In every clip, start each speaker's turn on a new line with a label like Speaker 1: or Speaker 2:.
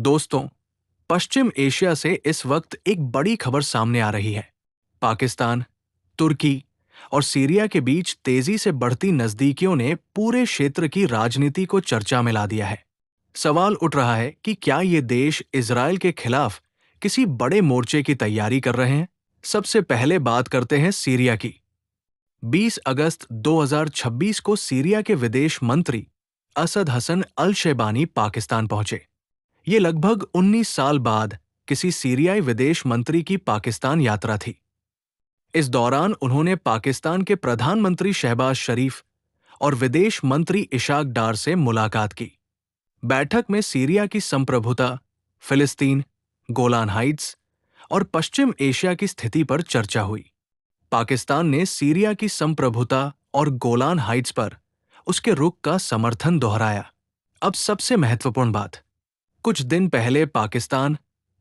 Speaker 1: दोस्तों, पश्चिम एशिया से इस वक्त एक बड़ी खबर सामने आ रही है। पाकिस्तान, तुर्की और सीरिया के बीच तेजी से बढ़ती नजदीकियों ने पूरे क्षेत्र की राजनीति को चर्चा में ला दिया है। सवाल उठ रहा है कि क्या ये देश इजरायल के खिलाफ किसी बड़े मोर्चे की तैयारी कर रहे हैं? सबसे पहले बात करते हैं सीरिया की। 20 अगस्त 2026 को सीरिया के विदेश मंत्री असद हसन अल शेबानी पाकिस्तान पहुंचे। ये लगभग 19 साल बाद किसी सीरियाई विदेश मंत्री की पाकिस्तान यात्रा थी। इस दौरान उन्होंने पाकिस्तान के प्रधानमंत्री शहबाज शरीफ और विदेश मंत्री इशाक डार से मुलाकात की। बैठक में सीरिया की संप्रभुता, फिलिस्तीन, गोलान हाइट्स और पश्चिम एशिया की स्थिति पर चर्चा हुई। पाकिस्तान ने सीरिया की संप्रभुता और गोलान हाइट्स पर उसके रुख का समर्थन दोहराया। अब सबसे महत्वपूर्ण बात, कुछ दिन पहले पाकिस्तान,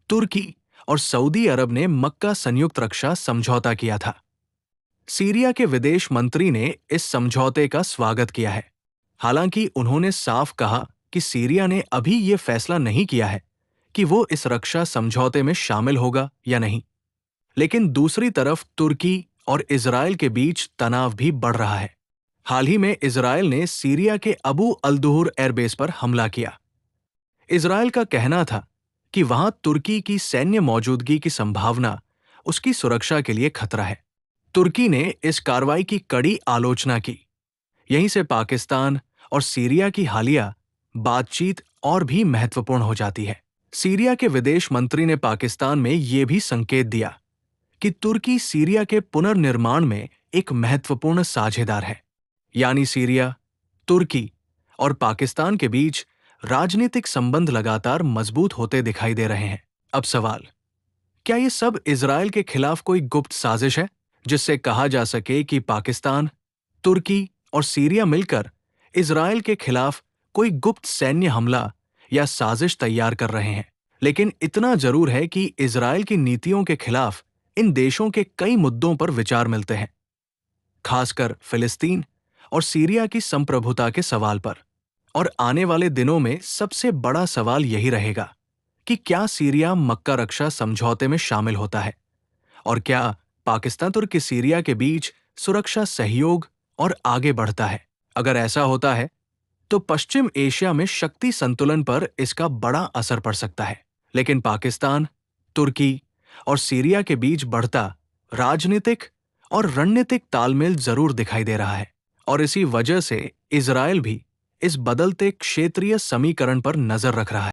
Speaker 1: तुर्की और सऊदी अरब ने मक्का संयुक्त रक्षा समझौता किया था। सीरिया के विदेश मंत्री ने इस समझौते का स्वागत किया है। हालांकि उन्होंने साफ कहा कि सीरिया ने अभी ये फैसला नहीं किया है कि वो इस रक्षा समझौते में शामिल होगा या नहीं। लेकिन दूसरी तरफ तुर्की और इजरायल के बीच तनाव भी बढ़ रहा है। हाल ही में इजरायल ने सीरिया के अबू अल-दुहर एयरबेस पर हमला किया। इजरायल का कहना था कि वहां तुर्की की सैन्य मौजूदगी की संभावना उसकी सुरक्षा के लिए खतरा है। तुर्की ने इस कार्रवाई की कड़ी आलोचना की। यहीं से पाकिस्तान और सीरिया की हालिया बातचीत और भी महत्वपूर्ण हो जाती है। सीरिया के विदेश मंत्री ने पाकिस्तान में ये भी संकेत दिया कि तुर्की सीरिया के पुनर्निर्माण में एक महत्वपूर्ण साझेदार है। यानी सीरिया, तुर्की और पाकिस्तान के बीच राजनीतिक संबंध लगातार मजबूत होते दिखाई दे रहे हैं। अब सवाल, क्या ये सब इजरायल के खिलाफ कोई गुप्त साजिश है, जिससे कहा जा सके कि पाकिस्तान, तुर्की और सीरिया मिलकर इजरायल के खिलाफ कोई गुप्त सैन्य हमला या साजिश तैयार कर रहे हैं? लेकिन इतना जरूर है कि इजरायल की नीतियों के खिलाफ इन देशों के कई मुद्दों पर विचार मिलते हैं, खासकर फिलिस्तीन और सीरिया की संप्रभुता के सवाल पर। और आने वाले दिनों में सबसे बड़ा सवाल यही रहेगा कि क्या सीरिया मक्का रक्षा समझौते में शामिल होता है, और क्या पाकिस्तान तुर्की सीरिया के बीच सुरक्षा सहयोग और आगे बढ़ता है। अगर ऐसा होता है तो पश्चिम एशिया में शक्ति संतुलन पर इसका बड़ा असर पड़ सकता है। लेकिन पाकिस्तान, तुर्की और सीरिया के बीच बढ़ता राजनीतिक और रणनीतिक तालमेल जरूर दिखाई दे रहा है, और इसी वजह से इजरायल भी इस बदलते क्षेत्रीय समीकरण पर नजर रख रहा है।